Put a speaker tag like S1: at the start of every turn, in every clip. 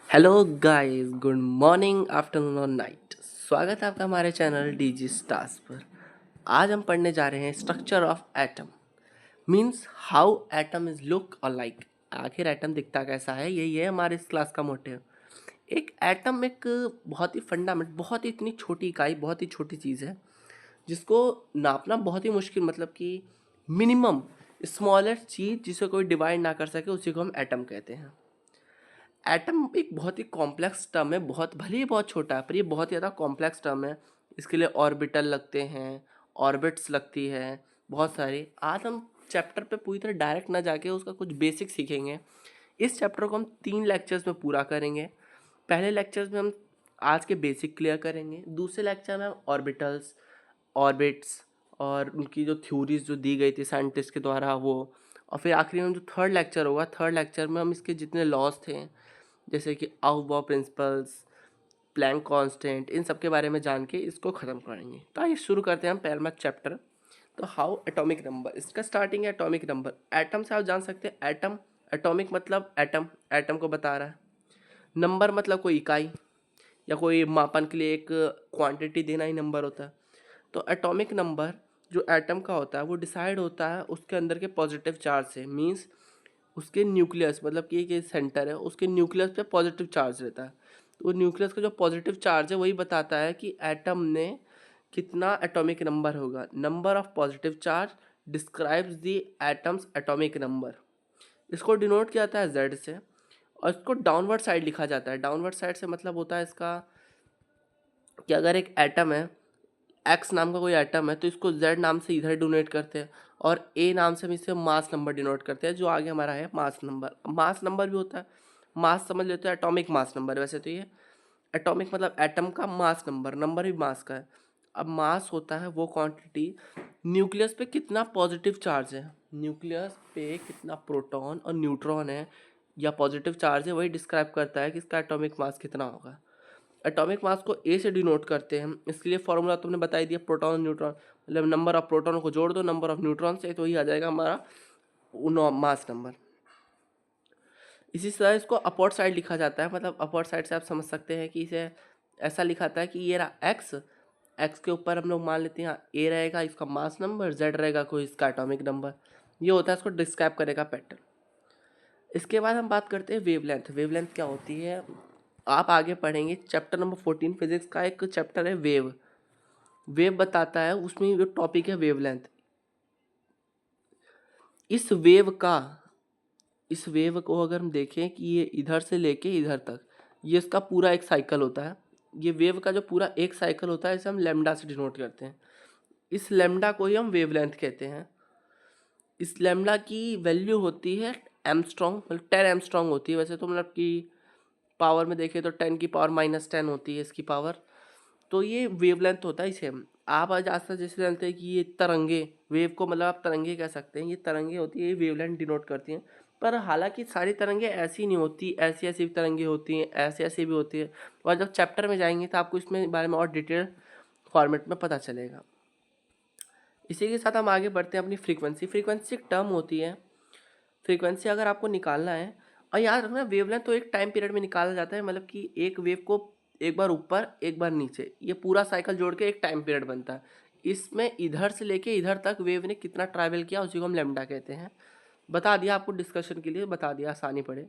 S1: Hello guys, good morning, afternoon और night. स्वागत है आपका हमारे चैनल डीजी स्टार्स पर। आज हम पढ़ने जा रहे हैं structure of atom. Means how atom is look और लाइक। आखिर एटम दिखता कैसा है, यही है हमारे इस क्लास का मोटिव। एक एटम एक बहुत ही फंडामेंट, बहुत ही इतनी छोटी इकाई, बहुत ही छोटी चीज़ है जिसको नापना बहुत ही मुश्किल, मतलब कि मिनिमम स्मॉलेस्ट चीज़ जिसे कोई डिवाइड ना कर सके उसी को हम एटम कहते हैं। एटम एक बहुत ही कॉम्प्लेक्स टर्म है, बहुत भले ही बहुत छोटा है पर ये बहुत ही ज़्यादा कॉम्प्लेक्स टर्म है। इसके लिए ऑर्बिटल लगते हैं, ऑर्बिट्स लगती है, बहुत सारी। आज हम चैप्टर पे पूरी तरह डायरेक्ट ना जाके उसका कुछ बेसिक सीखेंगे। इस चैप्टर को हम 3 लेक्चर्स में पूरा करेंगे। पहले लेक्चर्स में हम आज के बेसिक क्लियर करेंगे, दूसरे लेक्चर में हम ऑर्बिटल्स, ऑर्बिट्स और उनकी जो थ्योरीज जो दी गई थी साइंटिस्ट के द्वारा वो, और फिर आखिरी में जो थर्ड लेक्चर होगा, थर्ड लेक्चर में हम इसके जितने लॉज थे जैसे कि आउबॉ प्रिंसिपल्स, प्लैंक कांस्टेंट, इन सब के बारे में जान के इसको ख़त्म करेंगे। तो आइए शुरू करते हैं हम पहला चैप्टर। तो हाउ एटॉमिक नंबर, इसका स्टार्टिंग है एटॉमिक नंबर। एटम से आप जान सकते हैं एटम, एटॉमिक मतलब एटम, एटम को बता रहा है। नंबर मतलब कोई इकाई या कोई मापन के लिए एक क्वांटिटी देना ही नंबर होता है। तो एटॉमिक नंबर जो एटम का होता है वो डिसाइड होता है उसके अंदर के पॉजिटिव चार्ज से। मीन्स उसके न्यूक्लियस, मतलब कि एक सेंटर है, उसके न्यूक्लियस पे पॉजिटिव चार्ज रहता है। तो न्यूक्लियस का जो पॉजिटिव चार्ज है वही बताता है कि एटम ने कितना एटॉमिक नंबर होगा। Number of positive charge describes the atoms atomic number. इसको डिनोट किया जाता है जेड से, और इसको डाउनवर्ड साइड लिखा जाता है। डाउनवर्ड साइड से मतलब होता है इसका कि अगर एक एटम है, एक्स नाम का कोई एटम है, तो इसको जेड नाम से इधर डोनेट करते हैं, और ए नाम से हम इसे मास नंबर डिनोट करते हैं, जो आगे हमारा है मास नंबर। मास नंबर भी होता है, मास समझ लेते हैं, एटॉमिक मास नंबर। वैसे तो ये एटॉमिक मतलब एटम का मास नंबर, नंबर भी मास का है। अब मास होता है वो क्वांटिटी, न्यूक्लियस पे कितना पॉजिटिव चार्ज है, न्यूक्लियस पे कितना प्रोटॉन और न्यूट्रॉन है या पॉजिटिव चार्ज है, वही डिस्क्राइब करता है कि इसका एटॉमिक मास कितना होगा। एटॉमिक मास को ए से डिनोट करते हैं, इसके लिए फॉर्मूला तुमने बता ही दिया, प्रोटॉन न्यूट्रॉन, मतलब नंबर ऑफ प्रोटॉन को जोड़ दो नंबर ऑफ न्यूट्रॉन से, तो ही आ जाएगा हमारा मास नंबर। इसी तरह इसको अपवर्ड साइड लिखा जाता है, मतलब अपवर्ड साइड से आप समझ सकते हैं कि इसे ऐसा लिखा था कि ये रहा एक्स, एक्स के ऊपर हम लोग मान लेते हैं ए रहेगा इसका मास नंबर, जेड रहेगा कोई इसका एटॉमिक नंबर। ये होता है, इसको डिस्क्राइब करेगा पैटर्न। इसके बाद हम बात करते हैं वेवलेंथ। वेवलेंथ क्या होती है आप आगे पढ़ेंगे, चैप्टर नंबर 14 फिजिक्स का एक चैप्टर है वेव। वेव बताता है, उसमें जो टॉपिक है वेवलेंथ। इस वेव का, इस वेव को अगर हम देखें कि ये इधर से लेके इधर तक, ये इसका पूरा एक साइकिल होता है। ये वेव का जो पूरा एक साइकिल होता है इसे हम लैम्डा से डिनोट करते हैं। इस लैम्डा को ही हम वेवलेंथ कहते हैं। इस लैम्डा की वैल्यू होती है एमस्ट्रॉन्ग, मतलब 10 एमस्ट्रॉन्ग होती है। वैसे तो मतलब कि पावर में देखें तो 10⁻⁻10 होती है इसकी पावर। तो ये वेवलेंथ होता है। इसे आप आज आस्था जैसे जानते हैं कि ये तरंगे, वेव को मतलब आप तरंगे कह सकते हैं, ये तरंगे होती है, ये वेवलेंथ डिनोट करती हैं। पर हालांकि सारी तरंगे ऐसी नहीं होती, ऐसी ऐसी भी तरंगे होती हैं, ऐसी ऐसी भी होती है। और जब चैप्टर में जाएंगे तो आपको इसमें बारे में और डिटेल फॉर्मेट में पता चलेगा। इसी के साथ हम आगे बढ़ते हैं अपनी फ्रीक्वेंसी। फ्रीक्वेंसी एक टर्म होती है। फ्रीक्वेंसी अगर आपको निकालना है, और याद रखना वेवलेंथ तो एक टाइम पीरियड में निकाला जाता है, मतलब कि एक वेव को एक बार ऊपर एक बार नीचे, ये पूरा साइकिल जोड़ के एक टाइम पीरियड बनता है। इसमें इधर से लेके इधर तक वेव ने कितना ट्रैवल किया उसी को हम लैम्डा कहते हैं। बता दिया आपको, डिस्कशन के लिए बता दिया, आसानी पड़े।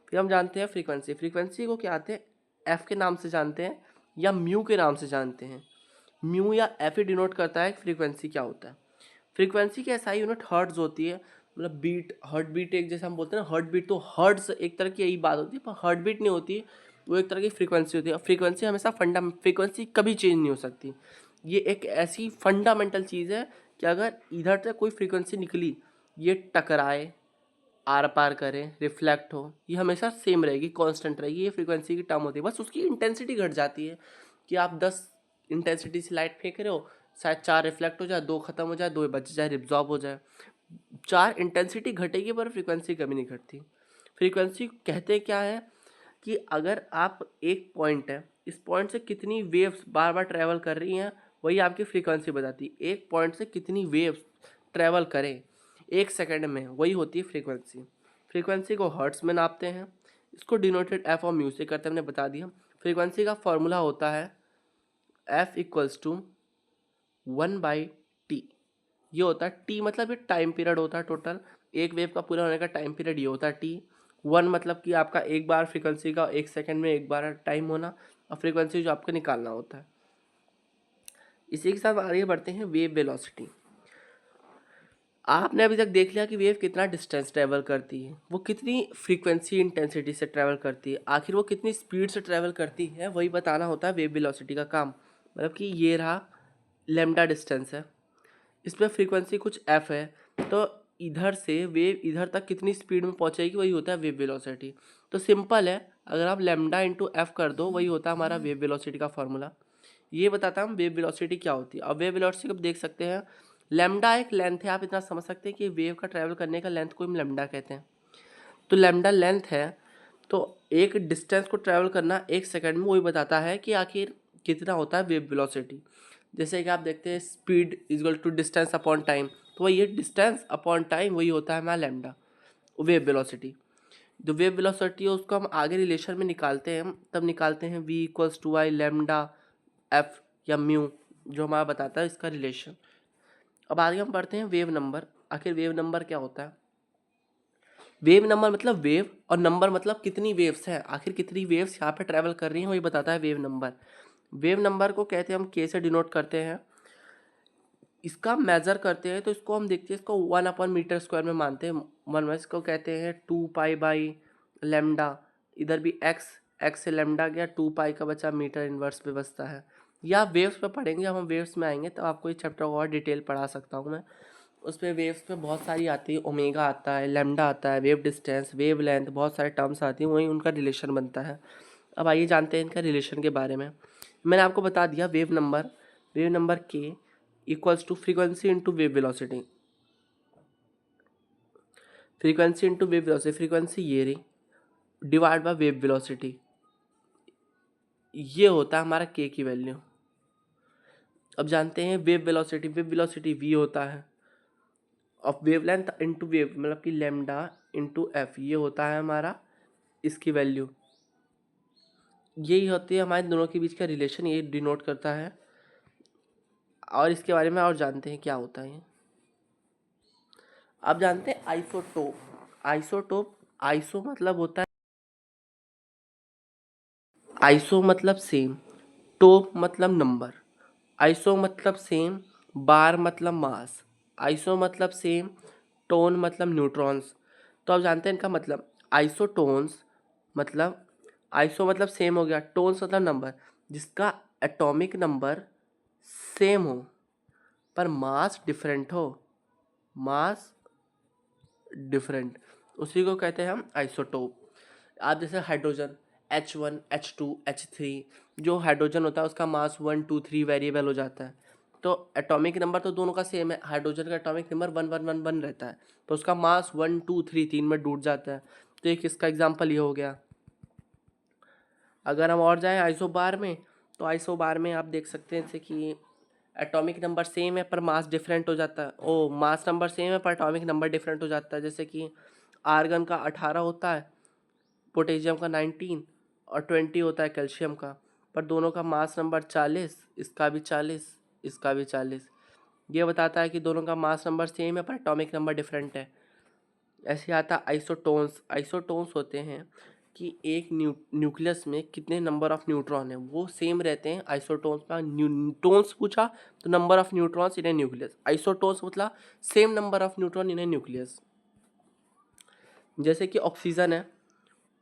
S1: फिर हम जानते हैं फ्रीक्वेंसी। फ्रीक्वेंसी को क्या आते हैं, एफ के नाम से जानते हैं या म्यू के नाम से जानते हैं। म्यू या एफ ही डिनोट करता है फ्रीक्वेंसी क्या होता है। फ्रीक्वेंसी की एसआई यूनिट हर्ट्ज होती है, मतलब बीट, हार्ट बीट एक जैसे हम बोलते हैं ना हार्ट बीट, तो हर्ट्ज एक तरह की यही बात होती है, पर हार्ट बीट नहीं होती, वो एक तरह की फ्रीक्वेंसी होती है। फ्रीक्वेंसी हमेशा फ्रीक्वेंसी कभी चेंज नहीं हो सकती। ये एक ऐसी फंडामेंटल चीज़ है कि अगर इधर से कोई फ्रीक्वेंसी निकली, ये टकराए, आर पार करे, रिफ्लेक्ट हो, ये हमेशा सेम रहेगी, कांस्टेंट रहेगी। ये फ्रीक्वेंसी की टर्म होती है। बस उसकी इंटेंसिटी घट जाती है कि आप 10 इंटेंसिटी से लाइट फेंक रहे हो, शायद 4 रिफ्लेक्ट हो जाए, 2 खत्म हो जाए, 2 बच जाए, रिब्जॉर्ब हो जाए। 4 इंटेंसिटी घटेगी पर फ्रीक्वेंसी कभी नहीं घटती। फ्रीक्वेंसी कहते क्या है कि अगर आप एक पॉइंट है, इस पॉइंट से कितनी वेव्स बार बार ट्रैवल कर रही हैं, वही आपकी फ्रीक्वेंसी बताती है। एक पॉइंट से कितनी वेव्स ट्रैवल करें एक सेकंड में, वही होती है फ्रीक्वेंसी। फ्रीक्वेंसी को हर्ट्स में नापते हैं। इसको डिनोटेड एफ और म्यू से करते हैं, हमने बता दिया। फ्रीक्वेंसी का फॉर्मूला होता है एफ इक्वल्स टू 1/t। ये होता है टी मतलब ये टाइम पीरियड होता है टोटल, एक वेव का पूरा होने का टाइम पीरियड ये होता है टी। 1 मतलब कि आपका एक बार फ्रीक्वेंसी का 1 सेकंड में एक बार टाइम होना, और फ्रीक्वेंसी जो आपको निकालना होता है। इसी के साथ आगे बढ़ते हैं वेव वेलोसिटी। आपने अभी तक देख लिया कि वेव कितना डिस्टेंस ट्रैवल करती है, वो कितनी फ्रीक्वेंसी इंटेंसिटी से ट्रैवल करती है, आखिर वो कितनी स्पीड से ट्रैवल करती है, वही बताना होता है वेव वेलोसिटी का काम। मतलब कि ये रहा लैम्डा डिस्टेंस है, इसमें फ्रीक्वेंसी कुछ एफ है, तो इधर से वेव इधर तक कितनी स्पीड में पहुंचेगी वही होता है वेव वेलोसिटी। तो सिंपल है, अगर आप लैम्डा इंटू एफ कर दो वही होता है हमारा वेव वेलोसिटी का फॉर्मूला। ये बताता हम वेव वेलोसिटी क्या होती है। अब वेव वेलोसिटी आप देख सकते हैं, लैम्डा एक लेंथ है, आप इतना समझ सकते हैं कि वेव का ट्रैवल करने का लेंथ को हम लैम्डा कहते हैं। तो लैम्डा लेंथ है, तो एक डिस्टेंस को ट्रैवल करना 1 सेकंड में वही बताता है कि आखिर कितना होता है वेव वेलोसिटी। जैसे कि आप देखते हैं speed equal to distance upon time, तो वही ये डिस्टेंस अपॉन टाइम वही होता है हमारा लैम्डा वेव वेलोसिटी। जो वेव वेलोसिटी है उसको हम आगे रिलेशन में निकालते हैं, तब निकालते हैं v equals to I lambda F या म्यू, जो हमारा बताता है इसका रिलेशन। अब आगे हम पढ़ते हैं वेव नंबर। आखिर वेव नंबर क्या होता है? वेव नंबर मतलब वेव, और नंबर मतलब कितनी वेव्स हैं, आखिर कितनी वेव्स यहाँ पे ट्रैवल कर रही हैं वही बताता है वेव नंबर। वेव नंबर को कहते हैं हम के से डिनोट करते हैं, इसका मेजर करते हैं तो इसको हम देखते हैं, इसको 1/मीटर स्क्वायर में मानते हैं। 1 इसको कहते हैं 2 पाई/लैम्डा, इधर भी एक्स से लैम्डा गया, 2 पाई का बचा, मीटर इनवर्स पे बचता है। या वेव्स पे पढ़ेंगे, हम वेव्स में आएंगे तो आपको ये चैप्टर और डिटेल पढ़ा सकता हूँ मैं। उस पर वेव्स पे बहुत सारी आती है, ओमेगा आता है, लैम्डा आता है, वेव डिस्टेंस, वेव लेंथ, बहुत सारे टर्म्स आती हैं, वहीं उनका रिलेशन बनता है। अब आइए जानते हैं इनका रिलेशन के बारे में। मैंने आपको बता दिया wave number k equals to frequency into wave velocity. Frequency into wave velocity, frequency ये रही डिवाइड बाय वेव वेलोसिटी, ये होता है हमारा के की वैल्यू। अब जानते हैं वेव वेलोसिटी वी होता है, और वेवलेंथ इंटू वेव मतलब कि लैम्डा इंटू एफ, ये होता है हमारा इसकी वैल्यू। यही होती है हमारे दोनों के बीच का रिलेशन, ये डिनोट करता है। और इसके बारे में और जानते हैं क्या होता है। अब जानते हैं आइसोटोप। आइसो मतलब होता है, आइसो मतलब सेम, टोप मतलब नंबर। आइसो मतलब सेम, बार मतलब मास, आइसो मतलब सेम, टोन मतलब न्यूट्रॉन्स। तो अब जानते हैं इनका मतलब। आइसोटोन्स मतलब, आइसो मतलब सेम हो गया, टोन्स मतलब नंबर, जिसका एटॉमिक नंबर सेम हो पर मास डिफरेंट हो, मास डिफरेंट, उसी को कहते हैं हम आइसोटोप। आप जैसे हाइड्रोजन H1 H2 H3, जो हाइड्रोजन होता है उसका मास 1 2 3 वेरिएबल हो जाता है, तो एटॉमिक नंबर तो दोनों का सेम है, हाइड्रोजन का एटॉमिक नंबर 1 1 1 1 रहता है, तो उसका मास 1 2 3 3 में टूट जाता है। तो एक इसका एग्जाम्पल ये हो गया। अगर हम और जाएं आइसोबार में, तो आइसोबार में आप देख सकते हैं जैसे कि एटॉमिक नंबर सेम है पर मास डिफरेंट हो जाता है, ओ मास नंबर सेम है पर एटॉमिक नंबर डिफरेंट हो जाता है। जैसे कि आर्गन का 18 होता है, पोटेशियम का 19 और 20 होता है कैल्शियम का, पर दोनों का मास नंबर 40, इसका भी 40, इसका भी 40। ये बताता है कि दोनों का मास नंबर सेम है पर एटॉमिक नंबर डिफरेंट है। ऐसे आता है आइसोटोन्स। आइसोटोन्स होते हैं कि एक न्यूक्लियस में कितने नंबर ऑफ न्यूट्रॉन है वो सेम रहते हैं। आइसोटोन्स का न्यूटोन्स पूछा तो number of neutrons in a nucleus, isotones मतलब same number of neutron in a nucleus. जैसे कि ऑक्सीजन है,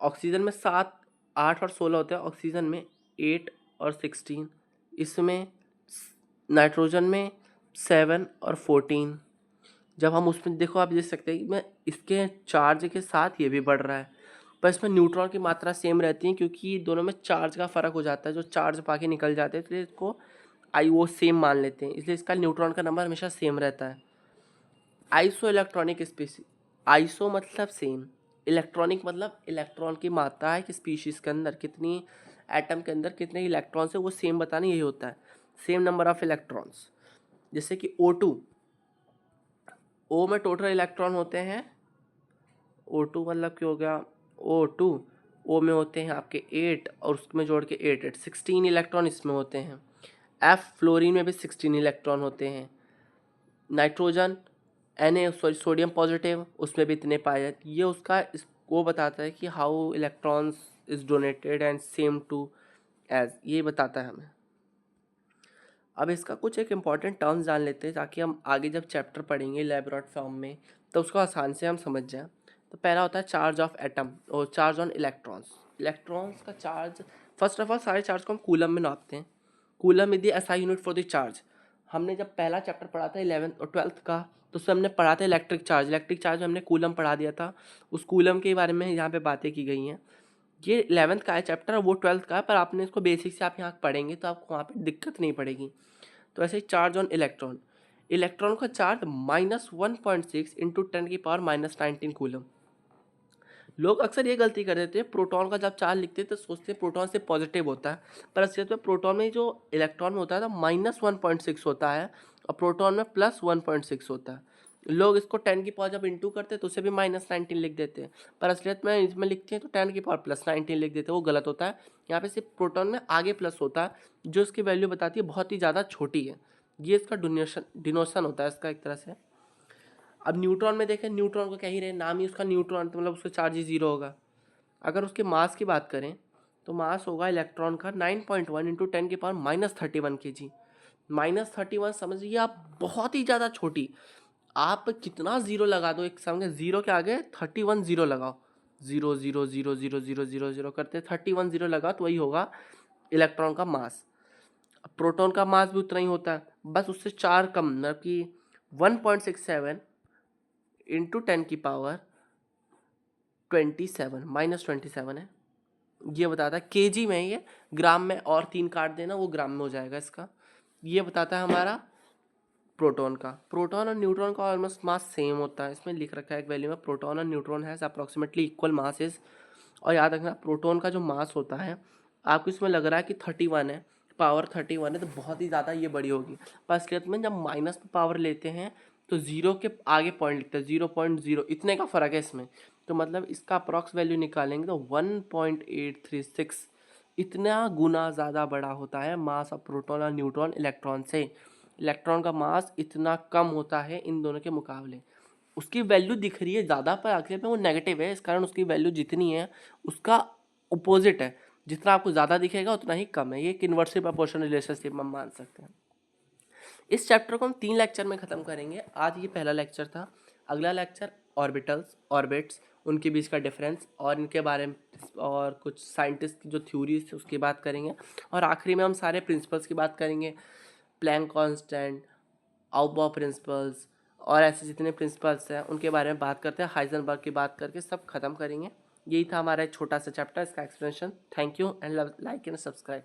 S1: ऑक्सीजन में 7 8 और 16 होते हैं, ऑक्सीजन में 8 और 16, इसमें नाइट्रोजन में 7 और 14। जब हम उसमें देखो आप देख सकते हैं कि मैं इसके चार्ज के साथ ये भी बढ़ रहा है, पर इसमें न्यूट्रॉन की मात्रा सेम रहती है, क्योंकि दोनों में चार्ज का फ़र्क हो जाता है, जो चार्ज पाके निकल जाते हैं, इसलिए इसको वो सेम मान लेते हैं, इसलिए इसका न्यूट्रॉन का नंबर हमेशा सेम रहता है। आइसो इलेक्ट्रॉनिक स्पीसीज, आइसो मतलब सेम, इलेक्ट्रॉनिक मतलब इलेक्ट्रॉन की मात्रा है कि स्पीशीज़ के अंदर कितनी, एटम के अंदर कितने इलेक्ट्रॉन्स है वो सेम बताना, यही होता है सेम नंबर ऑफ इलेक्ट्रॉन्स। जैसे कि O2, O में टोटल इलेक्ट्रॉन होते हैं, O2 मतलब क्या हो गया, O2 ओ में होते हैं आपके 8 और उसमें जोड़ के 8 16 इलेक्ट्रॉन इसमें होते हैं। एफ फ्लोरीन में भी 16 इलेक्ट्रॉन होते हैं। नाइट्रोजन सोडियम पॉजिटिव उसमें भी इतने पाए जाते। ये उसका वो बताता है कि how electrons is donated and same to age, ये बताता है हमें। अब इसका कुछ एक इम्पॉर्टेंट टर्म्स जान लेते हैं ताकि हम आगे जब चैप्टर पढ़ेंगे इलेबोरेट फॉर्म में तो उसको आसान से हम समझ जाएं। तो पहला होता है चार्ज ऑफ एटम और चार्ज ऑन इलेक्ट्रॉन्स। इलेक्ट्रॉन्स का चार्ज, फर्स्ट ऑफ ऑल सारे चार्ज को हम कूलम में नापते हैं। Coulomb is the SI unit for the charge. हमने जब पहला चैप्टर पढ़ा था 11th और 12th का, तो उसमें हमने पढ़ा था इलेक्ट्रिक चार्ज। इलेक्ट्रिक चार्ज में हमने कूलम पढ़ा दिया था। उस कूलम के बारे में यहाँ पे बातें की गई हैं। ये 11th का है चैप्टर, वो 12th का है, पर आपने इसको बेसिक से आप यहाँ पढ़ेंगे तो आपको वहाँ पे दिक्कत नहीं पड़ेगी। तो ऐसे चार्ज ऑन इलेक्ट्रॉन, इलेक्ट्रॉन का चार्ज -1.6 इंटू 10⁻⁻19 कूलम। लोग अक्सर ये गलती कर देते हैं, प्रोटॉन का जब चार्ज लिखते हैं तो सोचते हैं प्रोटॉन से पॉजिटिव होता है, पर असलियत में प्रोटॉन में जो इलेक्ट्रॉन में होता है तो -1.6 होता है और प्रोटॉन में +1.6 होता है। लोग इसको 10 की पावर जब इंटू करते हैं तो उसे भी -19 लिख देते हैं, पर असलियत में इसमें लिखते हैं तो 10 की पावर +19 लिख देते हैं, वो गलत होता है। यहाँ पे सिर्फ प्रोटॉन में आगे प्लस होता है जो इसकी वैल्यू बताती है बहुत ही ज़्यादा छोटी है। ये इसका डिनोशन होता है इसका एक तरह से। अब न्यूट्रॉन में देखें, न्यूट्रॉन को कह ही रहे, नाम ही उसका न्यूट्रॉन, तो मतलब उसका चार्ज ही 0 होगा। अगर उसके मास की बात करें तो मास होगा इलेक्ट्रॉन का 9.1 इंटू 10⁻31 kg। -31 समझिए आप, बहुत ही ज़्यादा छोटी। आप कितना ज़ीरो लगा दो एक समझे, ज़ीरो के आगे 31 ज़ीरो लगाओ, 0 0 0 0 0 0 करते 31 ज़ीरो लगा तो वही होगा इलेक्ट्रॉन का मास। प्रोटॉन का मास भी उतना ही होता है, बस उससे 4 कम, मतलब कि 1.67 इंटू 10⁻27 -27 है। ये बताता है केजी में, ये ग्राम में और 3 काट देना वो ग्राम में हो जाएगा इसका। ये बताता है हमारा प्रोटॉन का। प्रोटॉन और न्यूट्रॉन का ऑलमोस्ट मास सेम होता है, इसमें लिख रखा है एक वैल्यू में, प्रोटॉन और neutron has approximately equal masses. और याद रखना प्रोटॉन का जो मास होता है, आपको इसमें लग रहा है कि 31 है, पावर 31 है तो बहुत ही ज़्यादा ये बड़ी होगी, पर असलियत में जब माइनस में पावर लेते हैं तो ज़ीरो के आगे पॉइंट लिखते हैं, 0.0 इतने का फ़र्क है इसमें। तो मतलब इसका अप्रॉक्स वैल्यू निकालेंगे तो 1.836 इतना गुना ज़्यादा बड़ा होता है मास ऑफ प्रोटॉन और न्यूट्रॉन इलेक्ट्रॉन से। इलेक्ट्रॉन का मास इतना कम होता है इन दोनों के मुकाबले। उसकी वैल्यू दिख रही है ज़्यादा, पर आखिर में वो नेगेटिव है, इस कारण उसकी वैल्यू जितनी है उसका अपोजिट है। जितना आपको ज़्यादा दिखेगा उतना ही कम है। ये एक इन्वर्सली प्रोपोर्शनल रिलेशनशिप हम मान सकते हैं। इस चैप्टर को हम 3 लेक्चर में ख़त्म करेंगे। आज ये पहला लेक्चर था। अगला लेक्चर ऑर्बिटल्स, ऑर्बिट्स, उनके बीच का डिफरेंस और इनके बारे में और कुछ साइंटिस्ट की जो थ्योरीज है उसकी बात करेंगे। और आखिरी में हम सारे प्रिंसिपल्स की बात करेंगे, प्लैंक कांस्टेंट, आउबॉ प्रिंसिपल्स और ऐसे जितने प्रिंसिपल्स हैं उनके बारे में बात करते हैं। हाइजेनबर्ग की बात करके सब खत्म करेंगे। यही था हमारा एक छोटा सा चैप्टर, इसका explanation. Thank you and like and subscribe.